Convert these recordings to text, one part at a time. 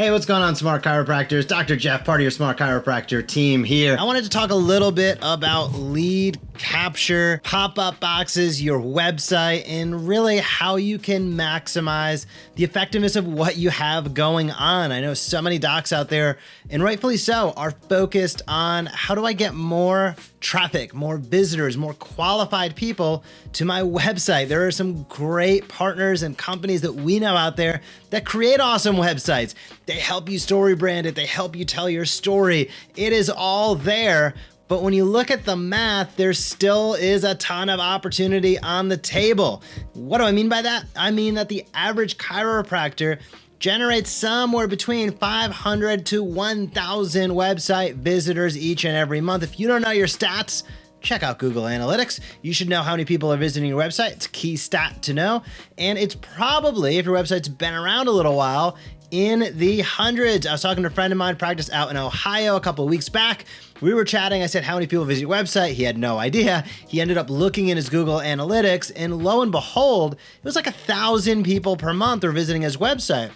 Hey, what's going on, Smart Chiropractors? Dr. Jeff, part of your Smart Chiropractor team here. I wanted to talk a little bit about lead capture, pop-up boxes, your website, and really how you can maximize the effectiveness of what you have going on. I know so many docs out there, and rightfully so, are focused on how do I get more traffic, more visitors, more qualified people to my website. There are some great partners and companies that we know out there that create awesome websites. They help you story brand it. They help you tell your story. It is all there. But when you look at the math, there still is a ton of opportunity on the table. What do I mean by that? I mean that the average chiropractor generates somewhere between 500 to 1,000 website visitors each and every month. If you don't know your stats, check out Google Analytics. You should know how many people are visiting your website. It's a key stat to know. And it's probably, if your website's been around a little while, in the hundreds. I was talking to a friend of mine, practiced out in Ohio a couple of weeks back. We were chatting. I said, how many people visit your website? He had no idea. He ended up looking in his Google Analytics, and lo and behold, it was like 1,000 people per month were visiting his website.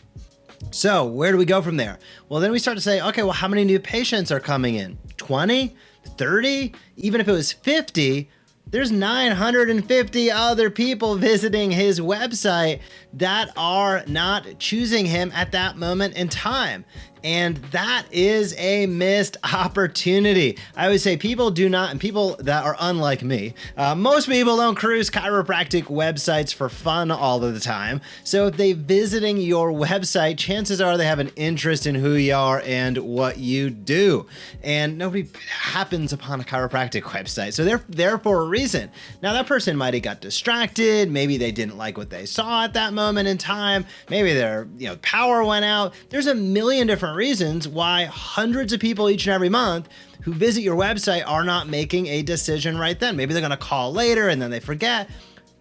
So where do we go from there? Well, then we start to say, okay, well, how many new patients are coming in? 20, 30, even if it was 50, there's 950 other people visiting his website that are not choosing him at that moment in time. And that is a missed opportunity. I always say people do not, and people that are unlike me, most people don't cruise chiropractic websites for fun all of the time. So if they're visiting your website, chances are they have an interest in who you are and what you do. And nobody happens upon a chiropractic website. So they're there for a reason. Now that person might have got distracted. Maybe they didn't like what they saw at that moment in time. Maybe their power went out. There's a million different reasons why hundreds of people each and every month who visit your website are not making a decision right then. Maybe they're going to call later and then they forget.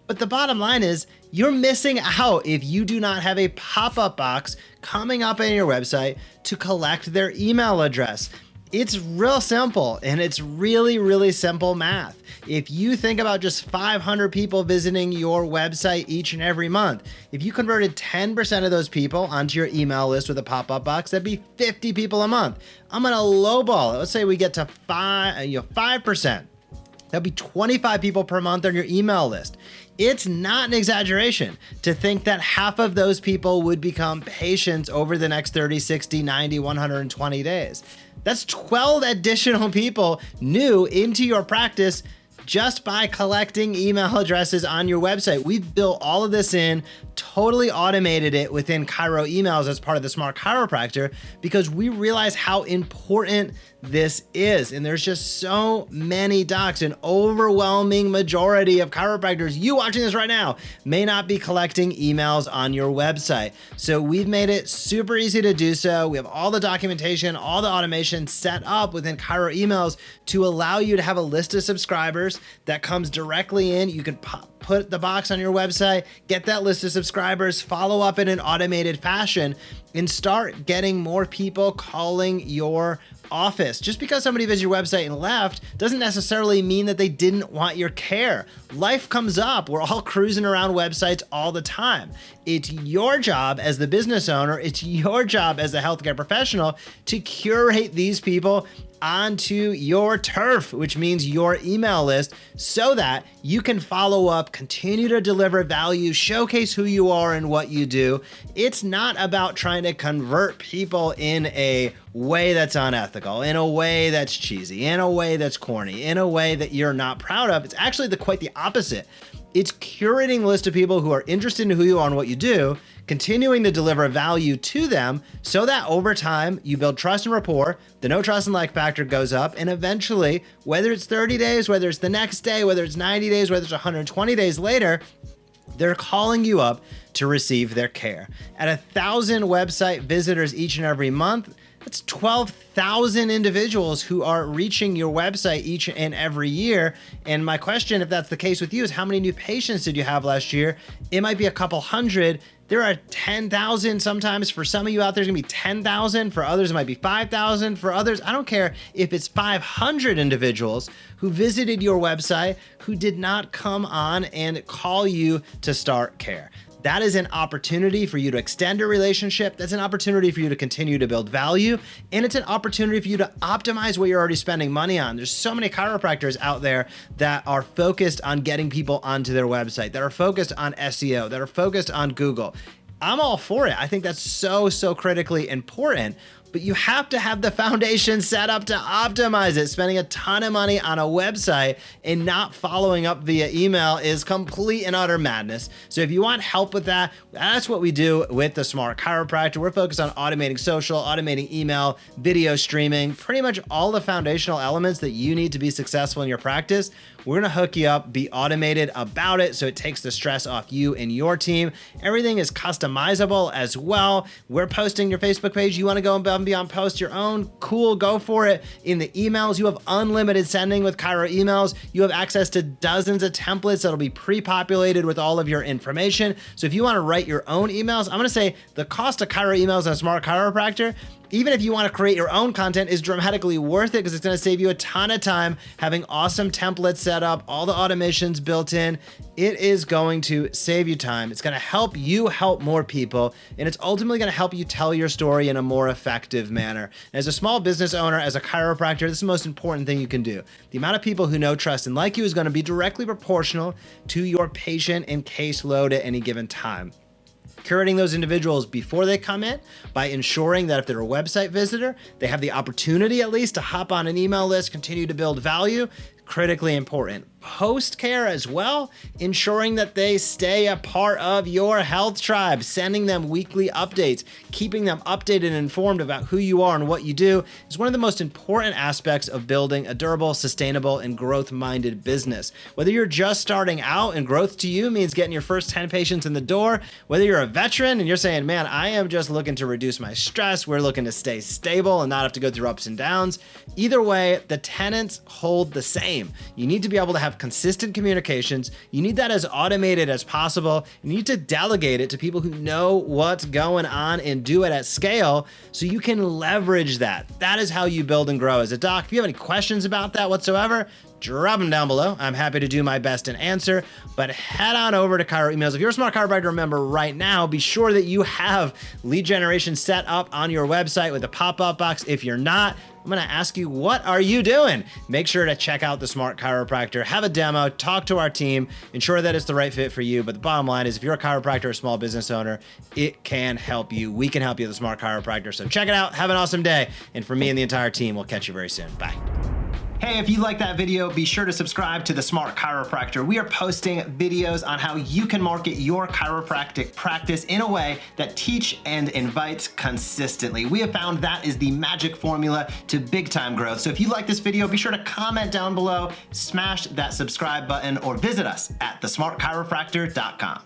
But the bottom line is you're missing out if you do not have a pop-up box coming up on your website to collect their email address. It's real simple, and it's really, really simple math. If you think about just 500 people visiting your website each and every month, if you converted 10% of those people onto your email list with a pop-up box, that'd be 50 people a month. I'm gonna lowball it. Let's say we get to 5%. That'd be 25 people per month on your email list. It's not an exaggeration to think that half of those people would become patients over the next 30, 60, 90, 120 days. That's 12 additional people new into your practice just by collecting email addresses on your website. We've built all of this in, totally automated it within Chiro emails as part of the Smart Chiropractor because we realize how important this is. And there's just so many docs, an overwhelming majority of chiropractors, you watching this right now, may not be collecting emails on your website. So we've made it super easy to do so. We have all the documentation, all the automation set up within Chiro emails to allow you to have a list of subscribers that comes directly in. You can put the box on your website, get that list of subscribers, follow up in an automated fashion, and start getting more people calling your office. Just because somebody visited your website and left doesn't necessarily mean that they didn't want your care. Life comes up. We're all cruising around websites all the time. It's your job as the business owner, it's your job as a healthcare professional to curate these people onto your turf, which means your email list, so that you can follow up, continue to deliver value, showcase who you are and what you do. It's not about trying to convert people in a way that's unethical, in a way that's cheesy, in a way that's corny, in a way that you're not proud of. It's actually quite the opposite. It's curating a list of people who are interested in who you are and what you do, continuing to deliver value to them so that over time you build trust and rapport, the no trust and like factor goes up, and eventually, whether it's 30 days, whether it's the next day, whether it's 90 days, whether it's 120 days later, they're calling you up to receive their care. At 1,000 website visitors each and every month, that's 12,000 individuals who are reaching your website each and every year. And my question, if that's the case with you, is how many new patients did you have last year? It might be a couple hundred. There are 10,000 sometimes. For some of you out there, it's gonna be 10,000. For others, it might be 5,000. For others, I don't care if it's 500 individuals who visited your website who did not come on and call you to start care. that is an opportunity for you to extend a relationship. That's an opportunity for you to continue to build value. And it's an opportunity for you to optimize what you're already spending money on. There's so many chiropractors out there that are focused on getting people onto their website, that are focused on SEO, that are focused on Google. I'm all for it. I think that's so critically important. But you have to have the foundation set up to optimize it. Spending a ton of money on a website and not following up via email is complete and utter madness. So if you want help with that, that's what we do with the Smart Chiropractor. We're focused on automating social, automating email, video streaming, pretty much all the foundational elements that you need to be successful in your practice. We're gonna hook you up, be automated about it so it takes the stress off you and your team. Everything is customizable as well. We're posting your Facebook page. You wanna go above and beyond, post your own, cool, go for it. In the emails, you have unlimited sending with Chiro emails. You have access to dozens of templates that'll be pre-populated with all of your information. So if you wanna write your own emails, I'm gonna say the cost of Chiro emails on Smart Chiropractor, even if you want to create your own content, is dramatically worth it because it's going to save you a ton of time having awesome templates set up, all the automations built in. It is going to save you time. It's going to help you help more people, and it's ultimately going to help you tell your story in a more effective manner. As a small business owner, as a chiropractor, this is the most important thing you can do. The amount of people who know, trust, and like you is going to be directly proportional to your patient and caseload at any given time. Curating those individuals before they come in by ensuring that if they're a website visitor, they have the opportunity at least to hop on an email list, continue to build value, critically important. Post care as well, ensuring that they stay a part of your health tribe, sending them weekly updates, keeping them updated and informed about who you are and what you do is one of the most important aspects of building a durable, sustainable, and growth-minded business. Whether you're just starting out and growth to you means getting your first 10 patients in the door, whether you're a veteran and you're saying, man, I am just looking to reduce my stress, we're looking to stay stable and not have to go through ups and downs. Either way, the tenets hold the same. You need to be able to have consistent communications. You need that as automated as possible. You need to delegate it to people who know what's going on and do it at scale so you can leverage that. That is how you build and grow as a doc. If you have any questions about that whatsoever, drop them down below. I'm happy to do my best and answer, but head on over to Chiro Emails. If you're a Smart Chiropractor member right now, be sure that you have lead generation set up on your website with the pop-up box. If you're not, I'm gonna ask you, what are you doing? Make sure to check out the Smart Chiropractor, have a demo, talk to our team, ensure that it's the right fit for you. But the bottom line is if you're a chiropractor or small business owner, it can help you. We can help you, the Smart Chiropractor. So check it out, have an awesome day. And for me and the entire team, we'll catch you very soon. Bye. Hey, if you like that video, be sure to subscribe to the Smart Chiropractor. We are posting videos on how you can market your chiropractic practice in a way that teach and invites consistently. We have found that is the magic formula to big time growth. So if you like this video, be sure to comment down below, smash that subscribe button, or visit us at thesmartchiropractor.com.